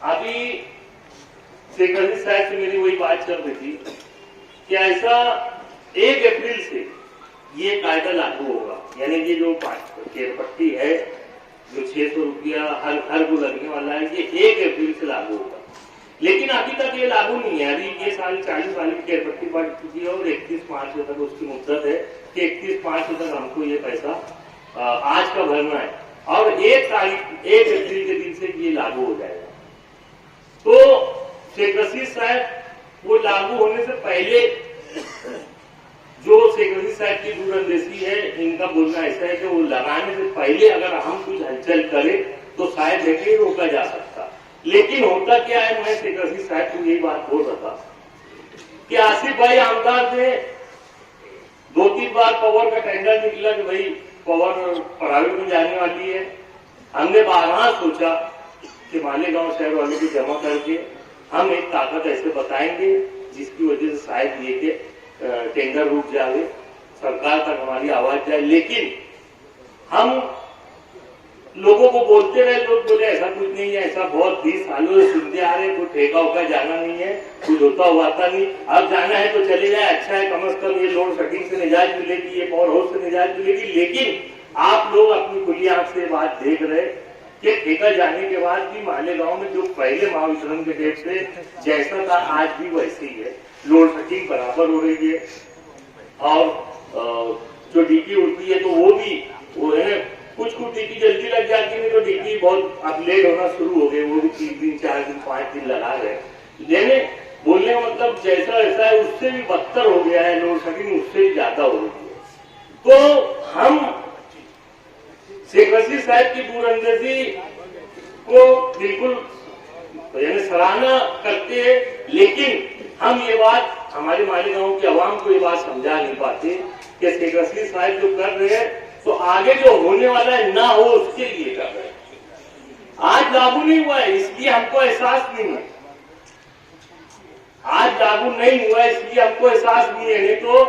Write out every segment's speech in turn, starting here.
अभी सेक्रेटरी साहब से मेरी वही बात चल रही थी कि ऐसा 1 अप्रैल से ये कायदा लागू होगा, यानी कि जो केरपट्टी है जो 600 रुपया हर को लगने वाला है, ये 1 अप्रैल से लागू होगा। लेकिन अभी तक ये लागू नहीं है। अभी ये साल 40 साल की केरपट्टी बढ़ चुकी है और 31 मार्च तक उसकी मुद्दत है कि 31 मार्च तक हमको ये पैसा आज का भरना है और 1 अप्रैल के दिन से ये लागू हो जाएगा। तो शेख रशीद साहब वो लागू होने से पहले जो शेख रशीद साहब की दूरअंदेशी है, इनका बोलना ऐसा है कि वो लगाने से पहले अगर हम कुछ हलचल करें तो शायद देखे रोका जा सकता। लेकिन होता क्या है, मैं शेख रशीद साहब को यही बात बोल रहा था कि आसिफ भाई आमदार ने 2-3 बार पावर का टेंडर निकला कि भाई पावर प्राइवेट में जाने वाली है। हमने 12 सोचा कि मालेगांव शहर वालों को जमा करके हम एक ताकत ऐसे बताएंगे जिसकी वजह से शायद ये के टेंडर रुक जाए, सरकार तक हमारी आवाज जाए। लेकिन हम लोगों को बोलते रहे, लोग बोले ऐसा कुछ नहीं है, ऐसा बहुत 20 सालों से सुनते आ रहे, कोई ठेका उका जाना नहीं है, कुछ होता हुआ आता नहीं, अब जाना है तो चले जाए, अच्छा है, कम से कम ये लोड शेडिंग से निजात मिलेगी, ये पावर हाउस से निजात मिलेगी। लेकिन आप लोग अपनी खुली आंख से बात देख रहे कि ठेका जाने के बाद भी मालेगांव में जो पहले महावितरण के डेट से जैसा था आज भी वैसे ही है, लोड शेडिंग बराबर हो रही है और जो डीपी उड़ती है तो वो है कुछ डीपी जल्दी लग जाती है, तो डीपी बहुत अब लेट होना शुरू हो गए, वो भी 3 दिन 4 दिन 5 दिन लगा रहे। यानी बोलने का मतलब जैसा ऐसा है उससे भी बदतर हो गया है, लोड शेडिंग उससे भी ज्यादा हो रही है। तो हम शेख रशीद साहब की दूरअंदेशी को बिल्कुल यानी सराहना करते हैं, लेकिन हम ये बात हमारे मालेगांव की आवाम को ये बात समझा नहीं पाते कि शेख रशीद साहब जो कर रहे हैं तो आगे जो होने वाला है ना हो उसके लिए कर रहे हैं। आज लागू नहीं हुआ है इसलिए हमको एहसास नहीं है, आज लागू नहीं हुआ है इसलिए हमको एहसास नहीं है। नहीं तो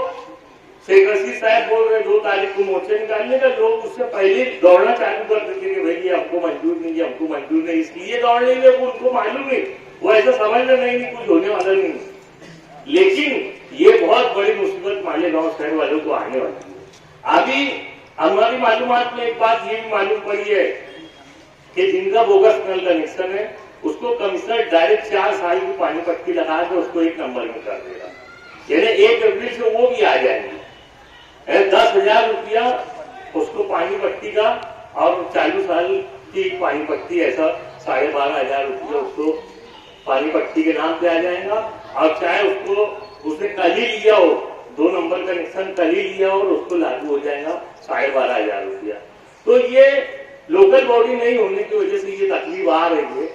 शेख रशीद साहब बोल रहे 2 तारीख को मोर्चे निकालने का, लोग उससे पहले दौड़ना चालू कर देते कि भाई ये हमको मंजूर नहीं है, हमको मंजूर नहीं, इसलिए दौड़ रही है, उनको मालूम नहीं, वो ऐसा समझ रहे नहीं कुछ होने वाला नहीं। लेकिन ये बहुत बड़ी मुसीबत मालेगांव शहर वालों को आने वाली है। अभी हमारी मालूमात में एक बात ये भी मालूम पड़ी है कि जिनका बोगस नल कनेक्शन है उसको कमिश्नर डायरेक्ट 4 साल की पानी पट्टी लगा के उसको 1 नंबर में कर देगा, यानी 1 अप्रैल से वो भी आ जाएंगे। 10,000 रुपया उसको पानी पट्टी का और 40 साल की पानी पट्टी, ऐसा 12,500 रुपया उसको पानी पट्टी के नाम पे आ जाएगा। और चाहे उसने कल ही लिया हो, 2 नंबर कनेक्शन कल ही लिया और उसको लागू हो जाएगा 12,500 रुपया। तो ये लोकल बॉडी नहीं होने की वजह से ये तकलीफ आ रही है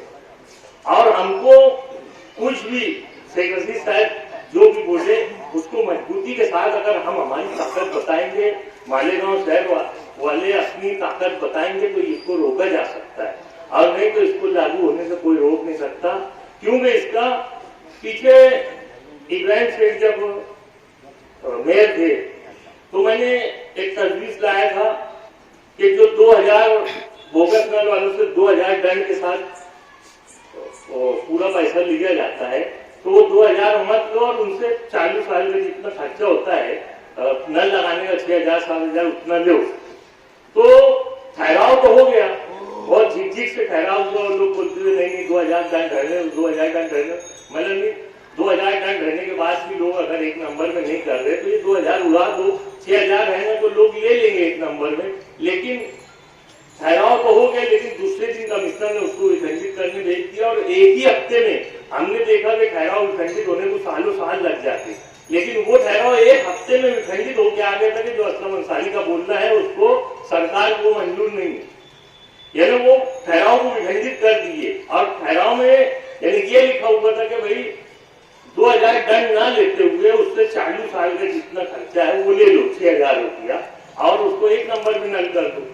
और हमको कुछ भी शेख रशीद साहब जो भी बोले उसको मजबूती के साथ अगर हम हमारी ताकत बताएंगे, मालेगांव शहर वाले अपनी ताकत बताएंगे तो इसको रोका जा सकता है, और नहीं तो इसको लागू होने से कोई रोक नहीं सकता। क्योंकि इसका पीछे इब्राहिम शेख जब मेयर थे तो मैंने एक तजवीज लाया था कि जो 2000 बोगस नल वालों से 2000 दंड के साथ पूरा पैसा लिया जाता है, तो वो 2000 मत लो और उनसे 40 साल का जितना खर्चा होता है नल लगाने का 6,000 7,000 उतना लो। तो ठहराव तो हो गया, बहुत झिझक से ठहराव हुआ और लोग बोलते हुए नहीं 2000 दंड रहने, 2000 दंड रहने, मतलब नहीं 2000 दंड रहने के बाद भी लोग अगर 1 नंबर में नहीं कर रहे तो ये 2000 उड़ा दो, 6,000 रहने तो लोग ले लेंगे 1 नंबर में। लेकिन ठहराव तो हो गया, लेकिन दूसरे दिन कमिश्नर ने उसको विखंडित करने भेज दिया और एक ही हफ्ते में हमने देखा कि ठहराव विखंडित होने को सालों साल लग जाते, लेकिन वो ठहराव 1 हफ्ते में विखंडित होकर आ गया था कि जो असलम अंसारी का बोलना है उसको सरकार को मंजूर नहीं है, यानी वो ठहराव को विखंडित कर दिए। और ठहराव में यानी ये लिखा हुआ था कि भाई 2000 दंड ना लेते हुए उससे 40 साल का जितना खर्चा है वो ले लो 6,000 रुपया और उसको 1 नंबर में नल कर दो।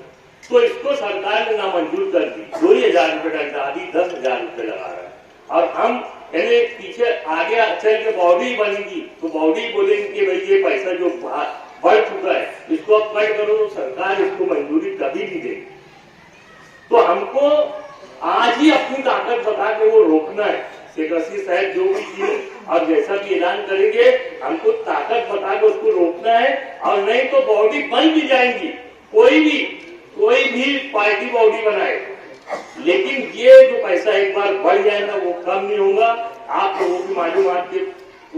तो इसको सरकार ने नामंजूर कर दी, 2,000 रुपये दंड आदि 10,000 रुपये लगा रहा है। और हम यानी पीछे आगे चल के बॉडी बनेगी तो बॉडी बोलेंगे कि भाई ये पैसा जो बढ़ चुका है इसको अब कट करो, तो सरकार इसको मंजूरी कभी नहीं देगी। तो हमको आज ही अपनी ताकत ताकत बता के वो रोकना है। शेख रशीद साहब जो भी किए और जैसा भी ऐलान करेंगे, हमको ताकत बता के उसको रोकना है, और नहीं तो बॉडी बन भी जाएंगी। कोई भी पार्टी बॉडी बनाए, लेकिन ये जो पैसा एक बार बढ़ जाए ना, वो कम नहीं होगा। आप लोगों की मालूमात के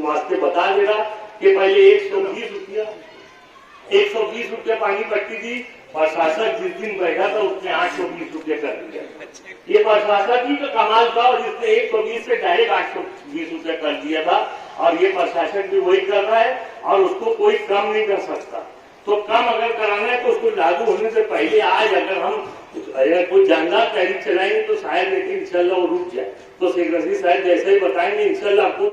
वास्ते बता दे रहा कि पहले 120 रुपया पानी पट्टी थी, प्रशासक जिस दिन बैठा था उसने 820 रुपया कर दिया। ये प्रशासक ही का कमाल था, और जिसने 120 से डायरेक्ट 820 रुपया कर दिया था, और ये प्रशासन भी वही कर रहा है, और उसको कोई कम नहीं कर सकता। तो कम अगर कराना है तो उसको लागू होने से पहले आज अगर कोई जानदार तहरीक चलाएंगे तो शायद, लेकिन इंशाल्लाह वो रुक जाए। तो शेख रशीद साहब जैसे ही बताएंगे इंशाल्लाह आपको